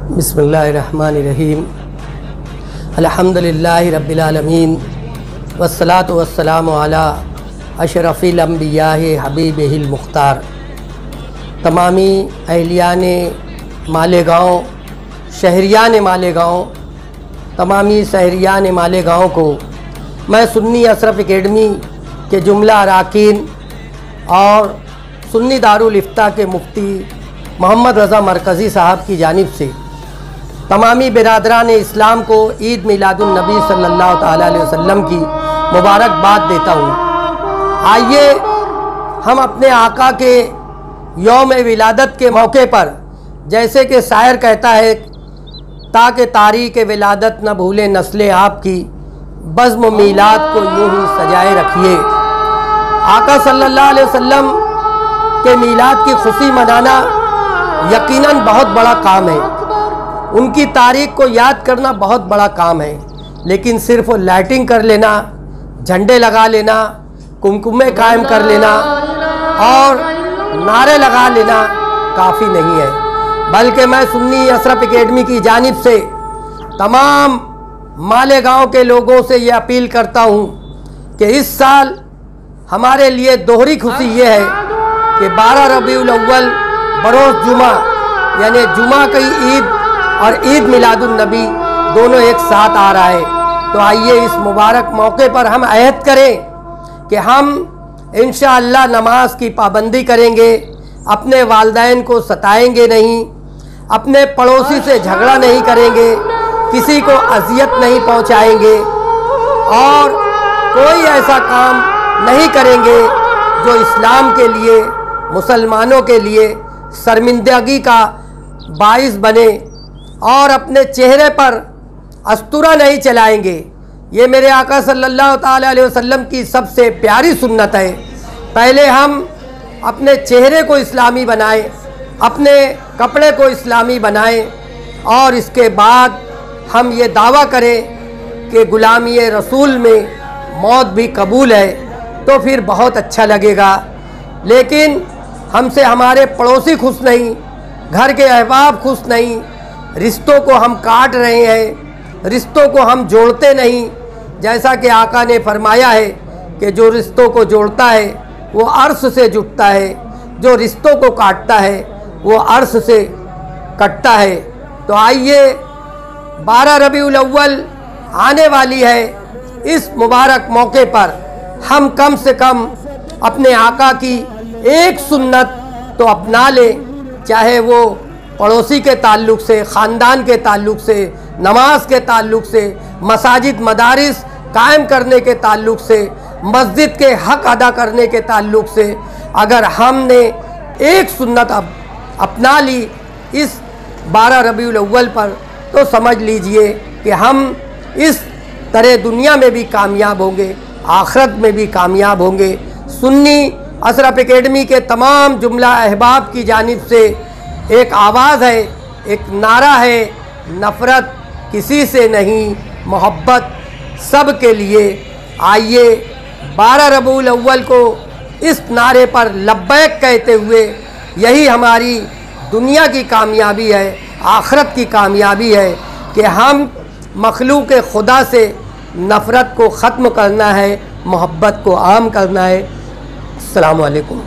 बिस्मिल्लाहिर्रहमानिर्रहीम। अल्हम्दुलिल्लाहि रब्बिल आलमीन वस्सलातु वस्सलामु अला अशरफिल अंबियाहि हबीबिहिल मुख्तार। तमामी अहलियान मालेगाँव, शहरियान मालेगाँव, तमामी शहरियान मालेगाँव को मैं सुन्नी अशरफ एकेडमी के जुमला अराकीन और सुन्नी दारुल इफ्ता के मुफ्ती मोहम्मद रज़ा मरकज़ी साहब की जानिब से तमामी बिरादरान इस्लाम को ईद मिलादुन नबी सल्लल्लाहु ताला अलैहि वसल्लम की मुबारकबाद देता हूँ। आइए हम अपने आका के यौम विलादत के मौके पर, जैसे कि शायर कहता है, ताकि तारीख़ विलादत न भूले नस्ले आपकी, बज़्म मीलाद को यूँ ही सजाए रखिए। आका सल्लल्लाहु अलैहि वसल्लम के मीलाद की खुशी मनाना यकीनन बहुत बड़ा काम है। उनकी तारीख़ को याद करना बहुत बड़ा काम है, लेकिन सिर्फ लाइटिंग कर लेना, झंडे लगा लेना, कुमकुमे कायम कर लेना और नारे लगा लेना काफ़ी नहीं है। बल्कि मैं सुन्नी अशरफ एकेडमी की जानिब से तमाम मालेगाँव के लोगों से ये अपील करता हूँ कि इस साल हमारे लिए दोहरी खुशी ये है कि 12 रबीउल अव्वल बरोज़ जुमा, यानी जुमा की ईद और ईद मिलादुन नबी दोनों एक साथ आ रहा है। तो आइए इस मुबारक मौके पर हम अहद करें कि हम इंशाअल्लाह नमाज की पाबंदी करेंगे, अपने वालिदैन को सताएंगे नहीं, अपने पड़ोसी से झगड़ा नहीं करेंगे, किसी को अजियत नहीं पहुंचाएंगे और कोई ऐसा काम नहीं करेंगे जो इस्लाम के लिए, मुसलमानों के लिए शर्मिंदगी का बाइस बने, और अपने चेहरे पर अस्तूरा नहीं चलाएंगे। ये मेरे आका सल्लल्लाहु ताला अलैहि वसल्लम की सबसे प्यारी सुन्नत है। पहले हम अपने चेहरे को इस्लामी बनाएं, अपने कपड़े को इस्लामी बनाएं और इसके बाद हम ये दावा करें कि गुलामी रसूल में मौत भी कबूल है, तो फिर बहुत अच्छा लगेगा। लेकिन हमसे हमारे पड़ोसी खुश नहीं, घर के अहबाब खुश नहीं, रिश्तों को हम काट रहे हैं, रिश्तों को हम जोड़ते नहीं। जैसा कि आका ने फरमाया है कि जो रिश्तों को जोड़ता है वो अर्श से जुटता है, जो रिश्तों को काटता है वो अर्श से कटता है। तो आइए 12 रबीउल अव्वल आने वाली है, इस मुबारक मौके पर हम कम से कम अपने आका की एक सुन्नत तो अपना लें, चाहे वो पड़ोसी के ताल्लुक़ से, ख़ानदान के ताल्लुक़ से, नमाज के ताल्लुक़ से, मसाजिद मदारिस कायम करने के ताल्लुक़ से, मस्जिद के हक़ अदा करने के ताल्लुक़ से। अगर हमने एक सुन्नत अपना ली इस 12 रबीउल अव्वल पर, तो समझ लीजिए कि हम इस तरह दुनिया में भी कामयाब होंगे, आखिरत में भी कामयाब होंगे। सुन्नी अशरफ एकेडमी के तमाम जुमला अहबाब की जानिब से एक आवाज़ है, एक नारा है, नफ़रत किसी से नहीं, मोहब्बत सब के लिए। आइए 12 रबीउल अव्वल को इस नारे पर लब्बैक कहते हुए, यही हमारी दुनिया की कामयाबी है, आखिरत की कामयाबी है कि हम मखलूक खुदा से नफ़रत को ख़त्म करना है, मोहब्बत को आम करना है। अस्सलामु अलैकुम।